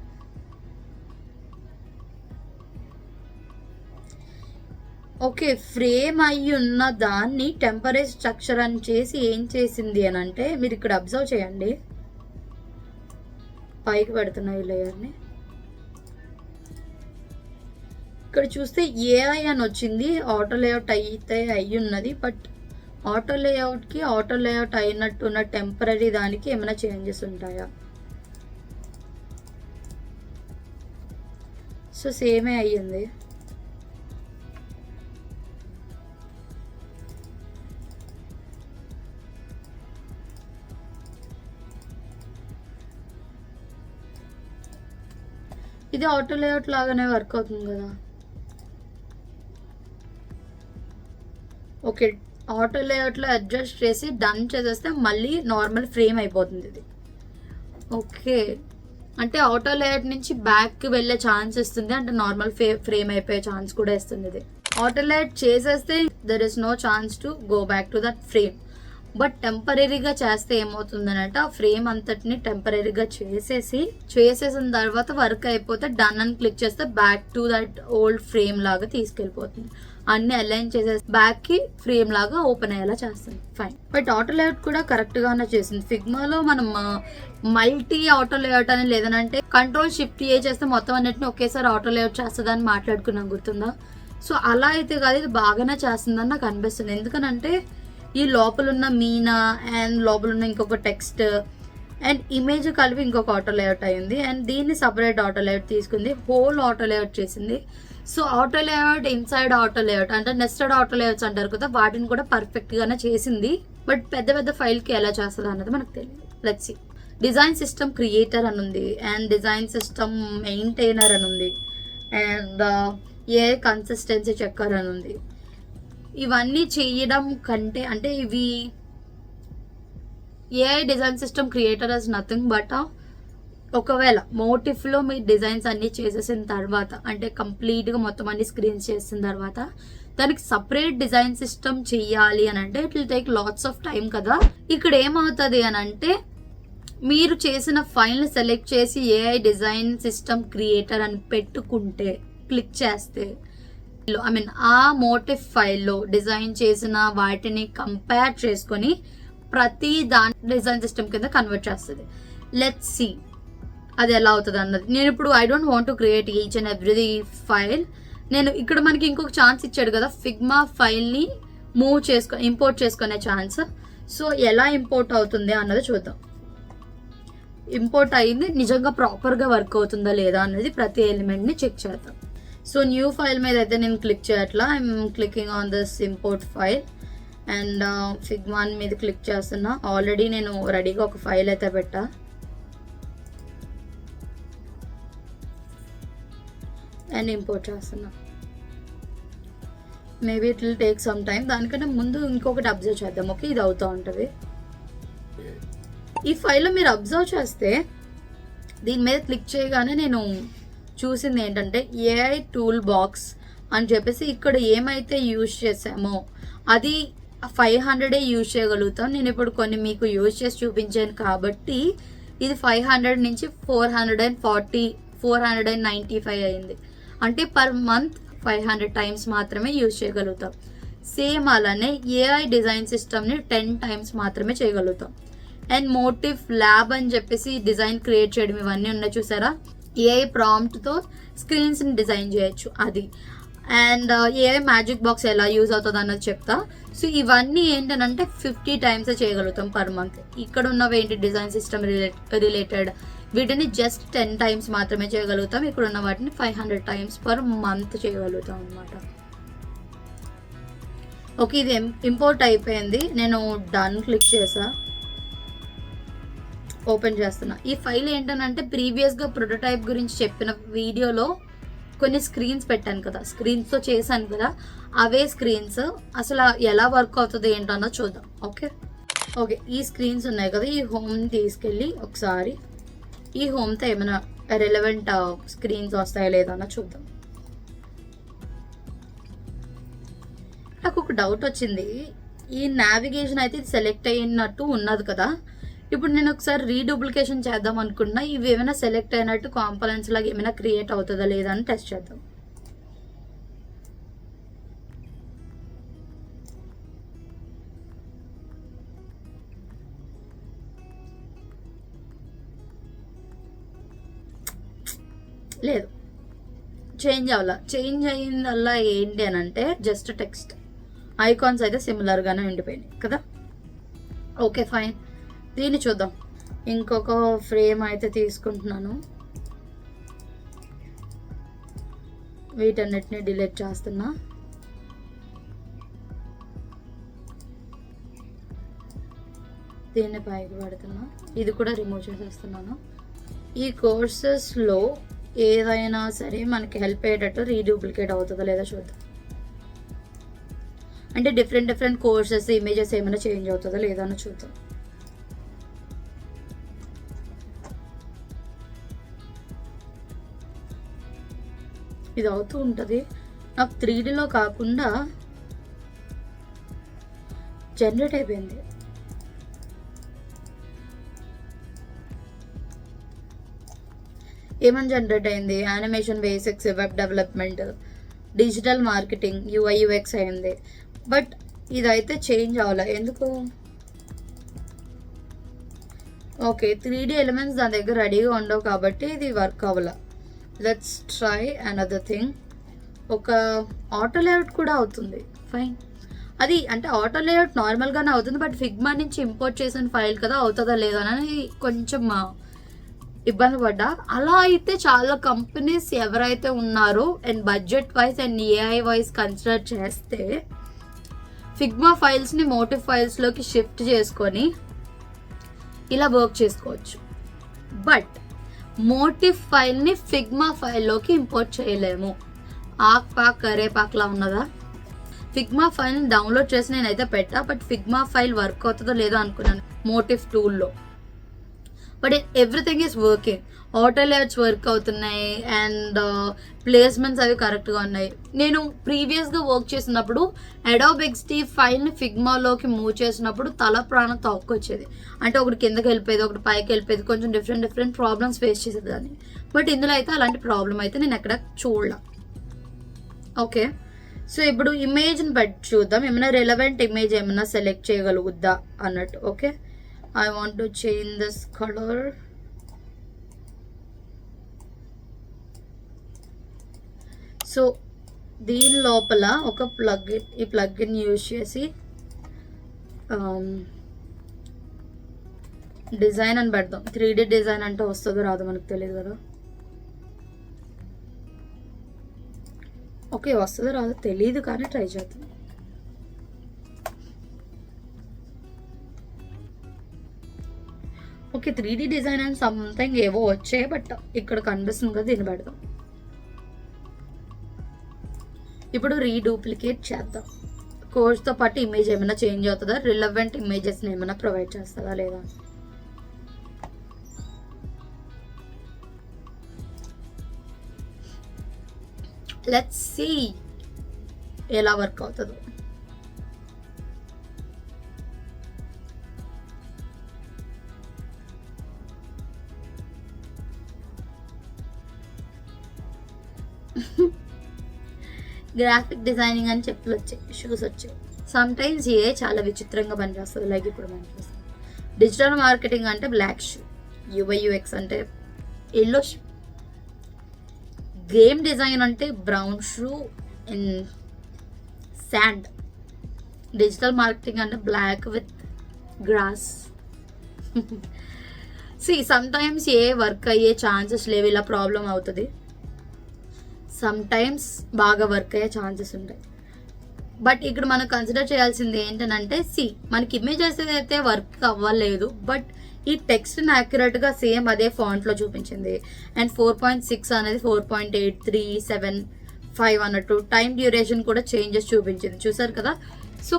[SPEAKER 1] ఓకే, ఫ్రేమ్ అయ్యి ఉన్న దాన్ని టెంపరరీ స్ట్రక్చర్ అని చేసి ఏం చేసింది అని అంటే, మీరు ఇక్కడ అబ్జర్వ్ చేయండి, పైకి పెడుతున్నా ఈ లేయర్ని. ఇక్కడ చూస్తే ఏఐ అని వచ్చింది, ఆటో లేఅవుట్ అయితే అయ్యి ఉన్నది. బట్ ఆటో లేఅవుట్కి ఆటో లేఅవుట్ అయినట్టున్న టెంపరరీ దానికి ఏమైనా చేంజెస్ ఉంటాయా? సో సేమే అయ్యింది. ఇది ఆటో లేఅవుట్ లాగానే వర్క్ అవుతుంది కదా. ఓకే, ఆటో లేఅవుట్లో అడ్జస్ట్ చేసి డన్ చేసేస్తే మళ్ళీ నార్మల్ ఫ్రేమ్ అయిపోతుంది ఇది. ఓకే, అంటే ఆటో లేఅవుట్ నుంచి బ్యాక్కి వెళ్ళే ఛాన్స్ ఇస్తుంది, అంటే నార్మల్ ఫ్రేమ్ అయిపోయే ఛాన్స్ కూడా ఇస్తుంది ఇది. ఆటో లేఅవుట్ చేసేస్తే there is no chance to go back to that frame. But టెంపరీగా చేస్తే ఏమవుతుందనంటే, ఆ ఫ్రేమ్ అంతటిని టెంపరీగా చేసేసిన తర్వాత వర్క్ అయిపోతే డన్ అని క్లిక్ చేస్తే back to that old frame లాగా తీసుకెళ్ళిపోతుంది. అన్ని అలైన్ చేసేసి బ్యాక్ కి ఫ్రేమ్ లాగా ఓపెన్ అయ్యేలా చేస్తుంది. ఫైన్. బట్ ఆటో లేఅవుట్ కూడా కరెక్ట్ గానే చేసింది. ఫిగ్మాలో మనం మల్టీ ఆటో లేఅవుట్ అని లేదనంటే కంట్రోల్ షిఫ్ట్ ఏ చేస్తే మొత్తం అన్నిటిని ఒకేసారి ఆటో లేఅవుట్ చేస్తుంది అని మాట్లాడుకున్నాం, గుర్తుందా? సో అలా అయితే కాదు, ఇది బాగానే చేస్తుందని నాకు అనిపిస్తుంది. ఎందుకనంటే ఈ లోపల ఉన్న మీనా అండ్ లోపల ఉన్న ఇంకొక టెక్స్ట్ అండ్ ఇమేజ్ కలిపి ఇంకొక ఆటో లేఅవుట్ అయ్యింది. అండ్ దీన్ని సపరేట్ ఆటో లేఅవుట్ తీసుకుంది, హోల్ ఆటో లేఅవుట్ చేసింది. So auto layout inside auto layout అంటే నెస్టెడ్ ఆటో లేఅవుట్స్ అంటారు కదా, వాటిని కూడా పర్ఫెక్ట్ గానే చేసింది. బట్ పెద్ద పెద్ద ఫైల్ కి ఎలా చేస్తుంది అన్నది మనకు తెలియదు. Let's see. Design system creator అని ఉంది అండ్ డిజైన్ సిస్టమ్ మెయింటైనర్ అని ఉంది అండ్ ఏ కన్సిస్టెన్సీ చెక్కర్ అని ఉంది. ఇవన్నీ చేయడం కంటే, అంటే ఇవి AI design system creator is nothing but ఒకవేళ మోటిఫ్లో మీ డిజైన్స్ అన్ని చేసేసిన తర్వాత, అంటే కంప్లీట్గా మొత్తం అన్ని స్క్రీన్స్ చేసిన తర్వాత దానికి సపరేట్ డిజైన్ సిస్టమ్ చెయ్యాలి అని అంటే it will take lots of time కదా. ఇక్కడ ఏమవుతుంది అని అంటే, మీరు చేసిన ఫైల్ని సెలెక్ట్ చేసి ఏఐ డిజైన్ సిస్టమ్ క్రియేటర్ అని పెట్టుకుంటే, క్లిక్ చేస్తే ఐ మీన్ ఆ మోటిఫ్ ఫైల్లో డిజైన్ చేసిన వాటిని కంపేర్ చేసుకొని ప్రతి దాని డిజైన్ సిస్టమ్ కింద కన్వర్ట్ చేస్తుంది. లెట్స్ సి అది ఎలా అవుతుంది అన్నది. నేను ఇప్పుడు I don't want to create each and every file. నేను ఇక్కడ మనకి ఇంకొక ఛాన్స్ ఇచ్చాడు కదా, ఫిగ్మా ఫైల్ని ఇంపోర్ట్ చేసుకునే ఛాన్స్. సో ఎలా ఇంపోర్ట్ అవుతుంది అన్నది చూద్దాం. ఇంపోర్ట్ అయింది, నిజంగా ప్రాపర్గా వర్క్ అవుతుందా లేదా అన్నది ప్రతి ఎలిమెంట్ని చెక్ చేద్దాం. సో న్యూ ఫైల్ మీద అయితే నేను క్లిక్ చేయట్లా, I'm clicking on this import file and Figma మీద క్లిక్ చేస్తున్నా. ఆల్రెడీ నేను రెడీగా ఒక ఫైల్ అయితే పెట్టా. అండ్ ఇంపోర్ట్ చేస్తున్నా. Maybe it will take some time. దానికంటే ముందు ఇంకొకటి అబ్జర్వ్ చేద్దాం. ఓకే, ఇది అవుతూ ఉంటుంది. ఈ ఫైల్లో మీరు అబ్జర్వ్ చేస్తే దీని మీద క్లిక్ చేయగానే నేను చూసింది ఏంటంటే ఏఐ టూల్ బాక్స్ అని చెప్పేసి ఇక్కడ ఏమైతే యూజ్ చేసామో అది 500 యూజ్ చేయగలుగుతాం. నేను ఇప్పుడు కొన్ని మీకు యూజ్ చేసి చూపించాను కాబట్టి ఇది 500 నుంచి 495 అయింది. అంటే పర్ మంత్ 500 టైమ్స్ మాత్రమే యూజ్ చేయగలుగుతాం. సేమ్ అలానే ఏఐ డిజైన్ సిస్టమ్ని 10 టైమ్స్ మాత్రమే చేయగలుగుతాం. అండ్ మోటివ్ ల్యాబ్ అని చెప్పేసి డిజైన్ క్రియేట్ చేయడం ఇవన్నీ ఉన్నాయి చూసారా. ఏఐ ప్రాంప్ట్తో స్క్రీన్స్ని డిజైన్ చేయొచ్చు అది. అండ్ ఏఐ మ్యాజిక్ బాక్స్ ఎలా యూజ్ అవుతుంది అన్నది చెప్తా. సో ఇవన్నీ ఏంటంటే 50 టైమ్స్ చేయగలుగుతాం పర్ మంత్. ఇక్కడ ఉన్నవి ఏంటి డిజైన్ సిస్టమ్ రిలేటెడ్ వీటిని జస్ట్ 10 టైమ్స్ మాత్రమే చేయగలుగుతాం. ఇక్కడ ఉన్న వాటిని 500 టైమ్స్ పర్ మంత్ చేయగలుగుతాం అనమాట. ఓకే, ఇది ఇంపోర్ట్ అయిపోయింది. నేను డన్ క్లిక్ చేసా, ఓపెన్ చేస్తున్నా. ఈ ఫైల్ ఏంటంటే ప్రీవియస్గా ప్రొటోటైప్ గురించి చెప్పిన వీడియోలో కొన్ని స్క్రీన్స్ పెట్టాను కదా, స్క్రీన్స్తో చేశాను కదా, అవే స్క్రీన్స్ అసలు ఎలా వర్క్ అవుతుంది ఏంటన్నో చూద్దాం. ఓకే, ఈ స్క్రీన్స్ ఉన్నాయి కదా, ఈ హోమ్ తీసుకెళ్ళి ఒకసారి ఈ హోమ్తో ఏమైనా రెలవెంట్ స్క్రీన్స్ వస్తాయా లేదన్న చూద్దాం. నాకు ఒక డౌట్ వచ్చింది. ఈ నావిగేషన్ అయితే ఇది సెలెక్ట్ అయినట్టు ఉన్నది కదా, ఇప్పుడు నేను ఒకసారి రీడూప్లికేషన్ చేద్దాం అనుకున్నా. ఇవి ఏమైనా సెలెక్ట్ అయినట్టు కాంపోనెంట్స్ లాగా ఏమైనా క్రియేట్ అవుతుందా లేదా అని టెస్ట్ చేద్దాం. లేదు, చేంజ్ అవ్వాల. చేంజ్ అయ్యిందల్లా ఏంటి అని అంటే జస్ట్ టెక్స్ట్ ఐకాన్స్ అయితే సిమిలర్గానే ఉండిపోయినాయి కదా. ఓకే ఫైన్, దీన్ని చూద్దాం. ఇంకొక ఫ్రేమ్ అయితే తీసుకుంటున్నాను. వీటన్నిటిని డిలీట్ చేస్తున్నా. దీన్ని పైకి పెడుతున్నా. ఇది కూడా రిమూవ్ చేసేస్తున్నాను. ఈ కోర్సెస్లో ఏదైనా సరే మనకి హెల్ప్ అయ్యేటట్టు రీడూప్లికేట్ అవుతుందో లేదో చూద్దాం. అంటే డిఫరెంట్ కోర్సెస్ ఇమేజెస్ ఏమైనా చేంజ్ అవుతుందో లేదో అని చూద్దాం. ఇది అవుతూ ఉంటుంది. నాకు 3Dలో కాకుండా జనరేట్ అయిపోయింది. ఏమని జనరేట్ అయింది? Animation basics, web development, digital marketing, UI/UX అయింది. బట్ ఇదైతే చేంజ్ అవ్వాలి. ఎందుకు? ఓకే, 3D ఎలిమెంట్స్ దాని దగ్గర రెడీగా ఉండవు కాబట్టి ఇది వర్క్ అవ్వాల. Let's try another thing. ఒక ఆటో లేఅవుట్ కూడా అవుతుంది. ఫైన్, అది అంటే ఆటో లేఅవుట్ నార్మల్గానే అవుతుంది. బట్ ఫిగ్మా నుంచి ఇంపోర్ట్ చేసిన ఫైల్ కదా, అవుతుందా లేదా అని కొంచెం ఇబ్బంది పడ్డా. అలా అయితే చాలా కంపెనీస్ ఎవరైతే ఉన్నారో and budget wise and AI wise consider చేస్తే ఫిగ్మా ఫైల్స్ని మోటివ్ ఫైల్స్లోకి షిఫ్ట్ చేసుకొని ఇలా వర్క్ చేసుకోవచ్చు. బట్ మోటివ్ ఫైల్ని ఫిగ్మా ఫైల్లోకి ఇంపోర్ట్ చేయలేము. ఆక్ పాక్ కరేపాక్లా ఉన్నదా. ఫిగ్మా ఫైల్ని డౌన్లోడ్ చేసి నేనైతే పెట్టా. బట్ ఫిగ్మా ఫైల్ వర్క్ అవుతుందో లేదో అనుకున్నాను మోటివ్ టూల్లో. But everything is working. Auto layouts work అవుతున్నాయి అండ్ ప్లేస్మెంట్స్ అవి కరెక్ట్గా ఉన్నాయి. నేను ప్రీవియస్గా వర్క్ చేసినప్పుడు అడోబ్ XD ఫైల్ని ఫిగ్మాలోకి మూవ్ చేసినప్పుడు తల ప్రాణం తొక్కొచ్చేది. అంటే ఒకటి కిందకి వెళ్ళిపోయేది, ఒకటి పైకి వెళ్ళిపోయేది, కొంచెం డిఫరెంట్ ప్రాబ్లమ్స్ ఫేస్ చేసేదాన్ని. బట్ ఇందులో అయితే అలాంటి ప్రాబ్లం అయితే నేను ఎక్కడ చూడలా. ఓకే, సో ఇప్పుడు ఇమేజ్ని బట్టి చూద్దాం. ఏమైనా రెలవెంట్ ఇమేజ్ ఏమైనా సెలెక్ట్ చేయగలుగుద్దా అన్నట్టు. Okay, I want to change this color. So దీని లోపల ఒక ఈ ప్లగ్ఇన్ యూజ్ చేసి డిజైన్ అని పెడదాం. 3D డిజైన్ అంటే వస్తుందో రాదో మనకు తెలియదు కదా. ఓకే, వస్తుందో రాదో తెలియదు కానీ ట్రై చేద్దాం. Okay, 3D design and something ఏవో వచ్చాయి. బట్ ఇక్కడ కనిపిస్తుంది కదా, దీన్ని పెడదాం. ఇప్పుడు రీడూప్లికేట్ చేద్దాం. కోర్స్తో పాటు ఇమేజ్ ఏమైనా చేంజ్ అవుతుందా, రిలవెంట్ ఇమేజెస్ని ఏమైనా ప్రొవైడ్ చేస్తుందా లేదా. లెట్స్ సీ ఎలా వర్క్ అవుతుందో. గ్రాఫిక్ డిజైనింగ్ అని చెప్పులు వచ్చాయి, షూస్ వచ్చాయి. సమ్ టైమ్స్ ఏ చాలా విచిత్రంగా పనిచేస్తుంది. లైక్ ఇప్పుడు మనం చూస్తాం డిజిటల్ మార్కెటింగ్ అంటే బ్లాక్ షూ, యూఐ/యూఎక్స్ అంటే ఎల్లో షూ, గేమ్ డిజైన్ అంటే brown shoe in sand, digital marketing అంటే black with grass. Sometimes ఏ వర్క్ అయ్యే ఛాన్సెస్ లేవు, ఇలా ప్రాబ్లం అవుతుంది. సమ్ టైమ్స్ బాగా వర్క్ అయ్యే ఛాన్సెస్ ఉంటాయి. బట్ ఇక్కడ మనం కన్సిడర్ చేయాల్సింది ఏంటంటే మనకి ఇమేజెస్ అయితే వర్క్ అవ్వలేదు, బట్ ఈ టెక్స్ట్ని యాక్యురేట్గా సేమ్ అదే ఫాంట్లో చూపించింది. అండ్ 4.6 అనేది 4.8375 అన్నట్టు టైం డ్యూరేషన్ కూడా చేంజెస్ చూపించింది, చూసారు కదా. సో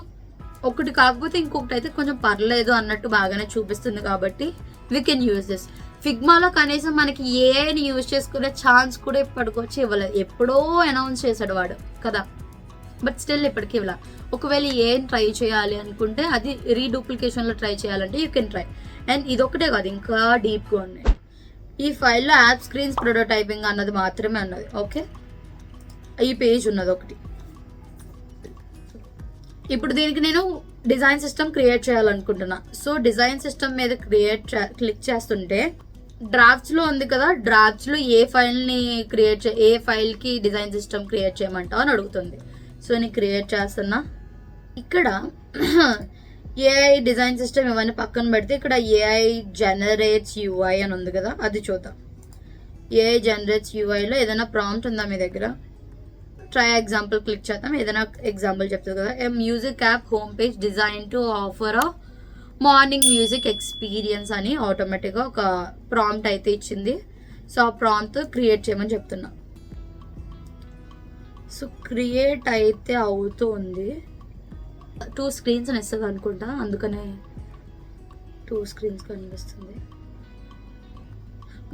[SPEAKER 1] ఒకటి కాకపోతే ఇంకొకటి అయితే కొంచెం పర్లేదు అన్నట్టు బాగానే చూపిస్తుంది, కాబట్టి వీ కెన్ యూజ్ దిస్. ఫిగ్మాలో కనీసం మనకి ఏని యూజ్ చేసుకునే ఛాన్స్ కూడా ఇప్పటికొచ్చి ఇవ్వలేదు. ఎప్పుడో అనౌన్స్ చేశాడు వాడు కదా, బట్ స్టిల్ ఇప్పటికి ఇవ్వలే. ఒకవేళ ఏం ట్రై చేయాలి అనుకుంటే అది రీడూప్లికేషన్లో ట్రై చేయాలంటే యూ కెన్ ట్రై. అండ్ ఇదొకటే కాదు, ఇంకా డీప్గా ఉన్నాయి. ఈ ఫైల్లో యాప్ స్క్రీన్స్ ప్రొటోటైపింగ్ అన్నది మాత్రమే ఉన్నది. ఓకే, ఈ పేజ్ ఉన్నది ఒకటి. ఇప్పుడు దీనికి నేను డిజైన్ సిస్టమ్ క్రియేట్ చేయాలనుకుంటున్నా. సో డిజైన్ సిస్టమ్ మీద క్లిక్ చేస్తుంటే డ్రాఫ్ట్స్లో ఉంది కదా, డ్రాఫ్ట్స్లో ఏ ఫైల్ని ఏ ఫైల్కి డిజైన్ సిస్టమ్ క్రియేట్ చేయమంటావు అని అడుగుతుంది. సో నేను క్రియేట్ చేస్తున్నా. ఇక్కడ ఏఐ డిజైన్ సిస్టమ్ ఇవన్నీ పక్కన పెడితే ఇక్కడ ఏఐ జనరేట్స్ యూఐ అని ఉంది కదా, అది చూద్దాం. ఏఐ జనరేట్స్ యూఐలో ఏదైనా ప్రాంప్ట్ ఉందా మీ దగ్గర? ట్రై ఎగ్జాంపుల్ క్లిక్ చేద్దాం. ఏదైనా ఎగ్జాంపుల్ చెప్తుంది కదా, a music app home page design to offer a morning music experience అని ఆటోమేటిక్గా ఒక ప్రాంప్ట్ అయితే ఇచ్చింది. సో ఆ ప్రాంప్ట్ క్రియేట్ చేయమని చెప్తున్నా. సో క్రియేట్ అయితే అవుతుంది. 2 స్క్రీన్స్ అని ఇస్తుంది అనుకుంటా, అందుకనే 2 స్క్రీన్స్ కనిపిస్తుంది.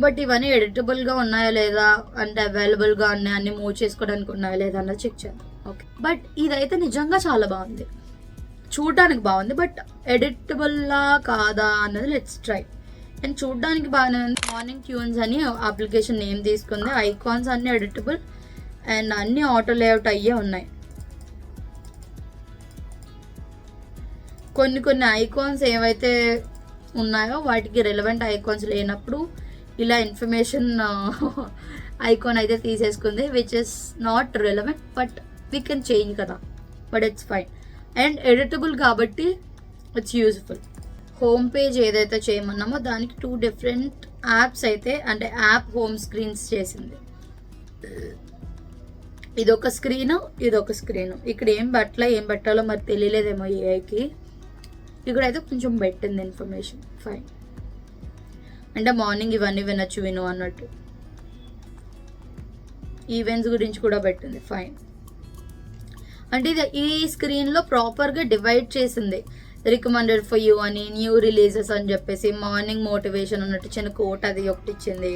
[SPEAKER 1] బట్ ఇవన్నీ ఎడిటబుల్గా ఉన్నాయా లేదా, అంటే అవైలబుల్గా ఉన్నాయి, అన్ని మూవ్ చేసుకోవడానికి ఉన్నాయా లేదా అన్నది చెక్ చేద్దాం. ఓకే, బట్ ఇదైతే నిజంగా చాలా బాగుంది, చూడడానికి బాగుంది. బట్ ఎడిటబుల్లా కాదా అన్నది లెట్స్ ట్రై. అండ్ చూడడానికి బాగానే ఉంది. మార్నింగ్ ట్యూన్స్ అని అప్లికేషన్ నేమ్ తీసుకుంది. ఐకాన్స్ అన్ని ఎడిటబుల్ అండ్ అన్ని ఆటో లేఅవుట్ అయ్యే ఉన్నాయి. కొన్ని ఐకాన్స్ ఏవైతే ఉన్నాయో వాటికి రెలవెంట్ ఐకాన్స్ లేనప్పుడు ఇలా ఇన్ఫర్మేషన్ ఐకాన్ అయితే తీసేసుకుంది, which is not relevant. But we can change కదా, but it's fine. And editable కాబట్టి ఇట్స్ యూజ్ఫుల్. హోమ్ పేజ్ ఏదైతే చేయమన్నామో దానికి 2 డిఫరెంట్ యాప్స్ అయితే, అంటే యాప్ హోమ్ స్క్రీన్స్ చేసింది. ఇదొక స్క్రీను, ఇదొక స్క్రీను. ఇక్కడ ఏం పెట్టాలో మరి తెలియలేదేమో ఏఐకి. ఇక్కడైతే కొంచెం పెట్టింది ఇన్ఫర్మేషన్, ఫైన్. అంటే మార్నింగ్ ఇవన్నీ విను అన్నట్టు. ఈవెంట్స్ గురించి కూడా పెట్టింది, ఫైన్. అంటే ఇది ఈ స్క్రీన్లో ప్రాపర్గా డివైడ్ చేసింది. రికమెండెడ్ ఫర్ యూ అని, న్యూ రిలీజెస్ అని చెప్పేసి, మార్నింగ్ మోటివేషన్ అన్నట్టు చిన్న కోట్ అది ఒకటి ఇచ్చింది.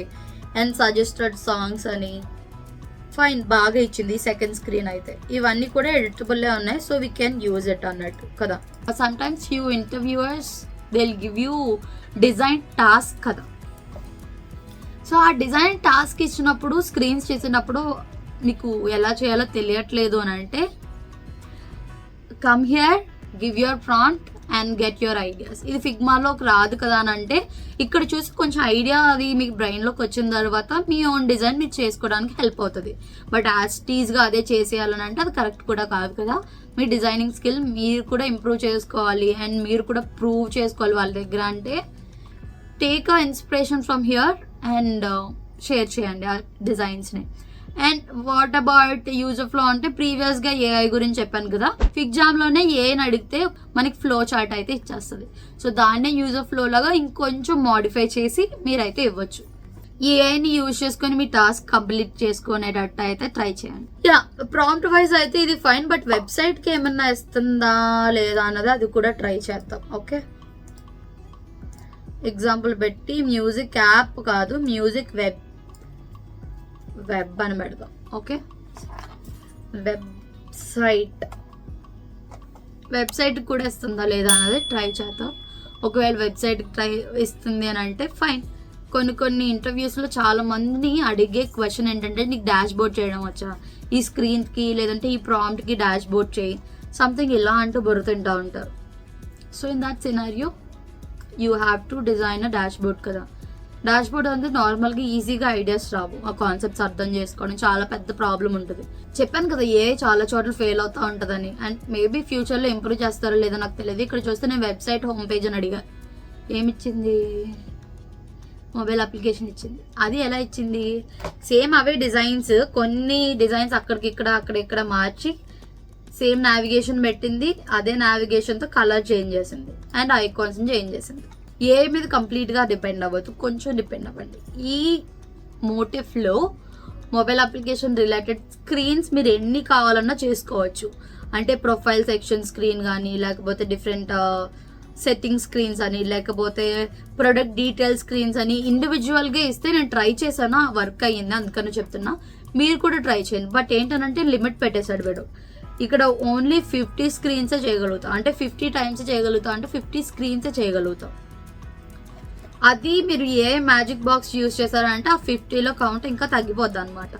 [SPEAKER 1] అండ్ సజెస్టెడ్ సాంగ్స్ అని, ఫైన్, బాగా ఇచ్చింది. సెకండ్ స్క్రీన్ అయితే ఇవన్నీ కూడా ఎడిటబుల్లే ఉన్నాయి. So we can use it అన్నట్టు కదా. Sometimes you interviewers they will give you design task కదా. సో ఆ డిజైన్ టాస్క్ ఇచ్చినప్పుడు, స్క్రీన్స్ చేసినప్పుడు మీకు ఎలా చేయాలో తెలియట్లేదు అని అంటే, come here, give your prompt and get your ideas. ఇది ఫిగ్మాలోకి రాదు కదా అని అంటే, ఇక్కడ చూసి కొంచెం ఐడియా అది మీకు బ్రెయిన్లోకి వచ్చిన తర్వాత మీ ఓన్ డిజైన్ మీరు చేసుకోవడానికి హెల్ప్ అవుతుంది. బట్ యాజ్ టీజ్గా అదే చేసేయాలని అంటే అది కరెక్ట్ కూడా కాదు కదా. మీ డిజైనింగ్ స్కిల్ మీరు కూడా ఇంప్రూవ్ చేసుకోవాలి అండ్ మీరు కూడా ప్రూవ్ చేసుకోవాలి వాళ్ళ దగ్గర. అంటే take a inspiration from here and share చేయండి ఆ డిజైన్స్ని. And what about use flow అంటే, ప్రీవియస్గా ఏఐ గురించి చెప్పాను కదా, ఫిగ్జామ్లోనే ఏఐని అడిగితే మనకి ఫ్లో చార్ట్ అయితే ఇచ్చేస్తుంది. సో దాన్నే యూజ్ ఫ్లో లాగా ఇంకొంచెం మోడిఫై చేసి మీరైతే ఇవ్వచ్చు. ఏఐని యూజ్ చేసుకొని మీ టాస్క్ కంప్లీట్ చేసుకునేటట్టు అయితే ట్రై చేయండి. యా, ప్రాంప్ట్ వైజ్ అయితే ఇది ఫైన్, బట్ వెబ్సైట్కి ఏమన్నా ఇస్తుందా లేదా అన్నది అది కూడా ట్రై చేద్దాం. ఓకే, ఎగ్జాంపుల్ పెట్టి మ్యూజిక్ యాప్ కాదు, మ్యూజిక్ వెబ్ అని పెడదాం. ఓకే, వెబ్సైట్ కూడా ఇస్తుందా లేదా అన్నది ట్రై చేద్దాం. ఒకవేళ వెబ్సైట్ ట్రై ఇస్తుంది అని అంటే ఫైన్. కొన్ని ఇంటర్వ్యూస్లో చాలా మందిని అడిగే క్వశ్చన్ ఏంటంటే నీకు డాష్ బోర్డ్ చేయడం వచ్చా, ఈ స్క్రీన్కి లేదంటే ఈ ప్రాంప్ట్కి డాష్ బోర్డ్ చేయి, సంథింగ్ ఇలా అంటూ బొరుతుంటా ఉంటారు. So in that scenario you have to design a dash board కదా. డాష్ బోర్డ్ అంటే నార్మల్గా ఈజీగా ఐడియాస్ రావు, ఆ కాన్సెప్ట్స్ అర్థం చేసుకోవడం చాలా పెద్ద ప్రాబ్లం ఉంటుంది. చెప్పాను కదా ఏ చాలా చోట్ల ఫెయిల్ అవుతూ ఉంటుందని. అండ్ మేబీ ఫ్యూచర్లో ఇంప్రూవ్ చేస్తారో లేదో నాకు తెలియదు. ఇక్కడ చూస్తే నేను వెబ్సైట్ హోమ్ పేజ్ అని అడిగా, ఏమిచ్చింది, మొబైల్ అప్లికేషన్ ఇచ్చింది. అది ఎలా ఇచ్చింది, సేమ్ అవే డిజైన్స్, కొన్ని డిజైన్స్ అక్కడిక్కడ మార్చి సేమ్ నావిగేషన్ పెట్టింది. అదే నావిగేషన్తో కలర్ చేంజ్ చేసింది అండ్ ఐకాన్స్ చేంజ్ చేసింది. ఏ మీద కంప్లీట్గా డిపెండ్ అవ్వద్దు, కొంచెం డిపెండ్ అవ్వండి. ఈ మోటిఫ్లో మొబైల్ అప్లికేషన్ రిలేటెడ్ స్క్రీన్స్ మీరు ఎన్ని కావాలన్నా చేసుకోవచ్చు. అంటే ప్రొఫైల్ సెక్షన్ స్క్రీన్ కానీ, లేకపోతే డిఫరెంట్ సెట్టింగ్ స్క్రీన్స్ అని, లేకపోతే ప్రొడక్ట్ డీటెయిల్ స్క్రీన్స్ అని ఇండివిజువల్గా ఇస్తే నేను ట్రై చేశాను, వర్క్ అయ్యింది, అందుకని చెప్తున్నా. మీరు కూడా ట్రై చేయండి. బట్ ఏంటనంటే లిమిట్ పెట్టేశాడు వీడు. ఇక్కడ ఓన్లీ 50 స్క్రీన్సే చేయగలుగుతాం, అంటే 50 టైమ్స్ చేయగలుగుతాం, అంటే 50 స్క్రీన్సే చేయగలుగుతాం. అది మీరు ఏ మ్యాజిక్ బాక్స్ యూజ్ చేశారంటే ఆ 50లో కౌంట్ ఇంకా తగ్గిపోద్ది అనమాట.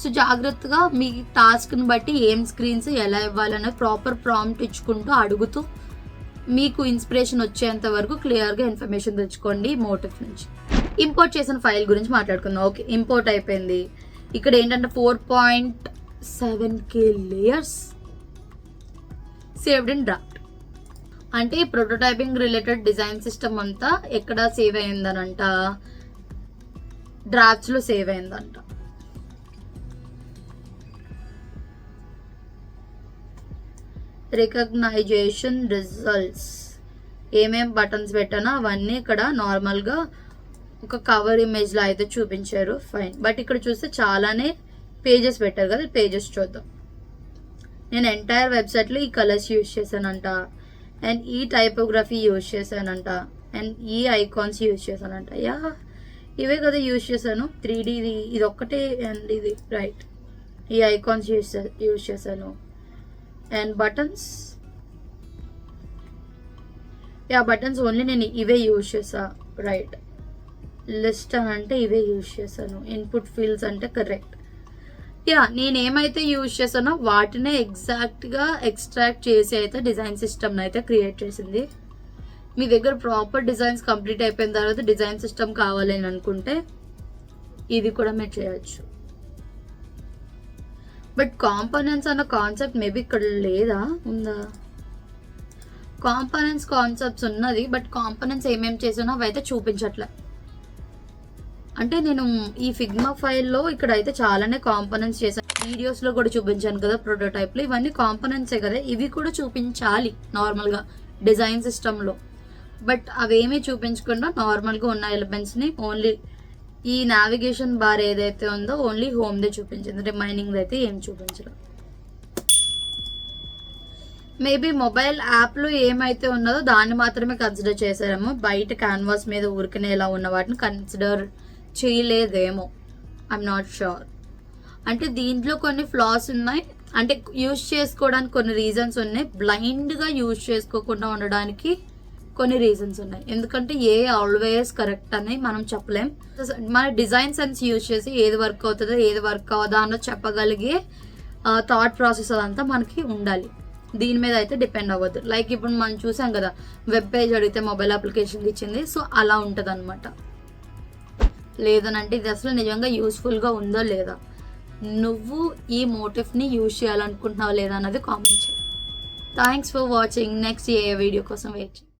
[SPEAKER 1] సో జాగ్రత్తగా మీ టాస్క్ని బట్టి ఏం స్క్రీన్స్ ఎలా ఇవ్వాలనే ప్రాపర్ ప్రాంప్ట్ ఇచ్చుకుంటూ అడుగుతూ మీకు ఇన్స్పిరేషన్ వచ్చేంత వరకు క్లియర్గా ఇన్ఫర్మేషన్ తెచ్చుకోండి మోటివ్ నుంచి. ఇంపోర్ట్ చేసిన ఫైల్ గురించి మాట్లాడుకుందాం. ఓకే, ఇంపోర్ట్ అయిపోయింది. ఇక్కడ ఏంటంటే 4.7K layers saved in draft. అంటే ప్రోటోటైపింగ్ రిలేటెడ్ డిజైన్ సిస్టమ్ అంతా ఎక్కడ సేవ్ అయిందనంట, డ్రాఫ్ట్స్లో సేవ్ అయిందంట. రికగ్నైజేషన్ రిజల్ట్స్, ఏమేం బటన్స్ పెట్టానో అవన్నీ ఇక్కడ నార్మల్గా ఒక కవర్ ఇమేజ్లో అయితే చూపించారు, ఫైన్. బట్ ఇక్కడ చూస్తే చాలానే పేజెస్ పెట్టారు కదా, పేజెస్ చూద్దాం. నేను ఎంటైర్ వెబ్సైట్లో ఈ కలర్స్ యూజ్ చేశానంట, అండ్ ఈ టైపోగ్రఫీ యూజ్ చేశానంట, అండ్ ఈ ఐకాన్స్ యూజ్ చేశానంట. యా, ఇవే కదా యూజ్ చేశాను. 3D ఇది ఒక్కటే, అండ్ ఇది రైట్. ఈ ఐకాన్స్ యూజ్ చేశాను. And buttons, yeah buttons only నేను ఇవే యూజ్ చేసా, రైట్. లిస్ట్ అని అంటే ఇవే యూజ్ చేశాను. ఇన్పుట్ ఫీల్డ్స్ అంటే కరెక్ట్. యా, నేను ఏమైతే యూజ్ చేశానో వాటినే ఎగ్జాక్ట్గా ఎక్స్ట్రాక్ట్ చేసి అయితే డిజైన్ సిస్టమ్ని అయితే క్రియేట్ చేసింది. మీ దగ్గర ప్రాపర్ డిజైన్స్ కంప్లీట్ అయిపోయిన తర్వాత డిజైన్ సిస్టమ్ కావాలి అని అనుకుంటే ఇది కూడా మీరు చేయొచ్చు. బట్ కాంపోనెంట్స్ అన్న కాన్సెప్ట్ మేబీ ఇక్కడ లేదా, ఉందా? కాంపోనెంట్స్ కాన్సెప్ట్స్ ఉన్నది, బట్ కాంపోనెంట్స్ ఏమేమి చేసానో అవి అయితే చూపించట్లే. అంటే నేను ఈ ఫిగ్మా ఫైల్లో ఇక్కడ అయితే చాలానే కాంపోనెంట్స్ చేశాను, వీడియోస్లో కూడా చూపించాను కదా ప్రోటోటైప్లో. ఇవన్నీ కాంపోనెంట్సే కదా, ఇవి కూడా చూపించాలి నార్మల్గా డిజైన్ సిస్టంలో. బట్ అవేమీ చూపించకుండా నార్మల్గా ఉన్న ఎలిమెంట్స్ని ఓన్లీ ఈ నావిగేషన్ బార్ ఏదైతే ఉందో ఓన్లీ హోమ్దే చూపించింది, రిమైనింగ్ అయితే ఏం చూపించలేదు. మేబీ మొబైల్ యాప్లో ఏమైతే ఉన్నదో దాన్ని మాత్రమే కన్సిడర్ చేశారేమో, బయట క్యాన్వాస్ మీద ఊరికనేలా ఉన్న వాటిని కన్సిడర్ చేయలేదేమో, ఐఎమ్ నాట్ షూర్. అంటే దీంట్లో కొన్ని ఫ్లాస్ ఉన్నాయి, అంటే యూజ్ చేసుకోవడానికి కొన్ని రీజన్స్ ఉన్నాయి, బ్లైండ్గా యూజ్ చేసుకోకుండా ఉండడానికి కొన్ని రీజన్స్ ఉన్నాయి. ఎందుకంటే ఏ ఆల్వేస్ కరెక్ట్ అని మనం చెప్పలేం. మన డిజైన్ సెన్స్ యూజ్ చేసి ఏది వర్క్ అవుతుందో ఏది వర్క్ అవ్వదా అన్నది చెప్పగలిగే థాట్ ప్రాసెస్ అదంతా మనకి ఉండాలి. దీని మీద అయితే డిపెండ్ అవ్వద్దు. లైక్ ఇప్పుడు మనం చూసాం కదా, వెబ్ పేజ్ అడిగితే మొబైల్ అప్లికేషన్ ఇచ్చింది, సో అలా ఉంటుంది అనమాట. లేదనంటే ఇది అసలు నిజంగా యూస్ఫుల్గా ఉందో లేదా, నువ్వు ఈ మోటివ్ని యూజ్ చేయాలనుకుంటున్నావు లేదా అన్నది కామెంట్ చేయి. Thanks for watching. Next A video కోసం వెయిట్ చేయి.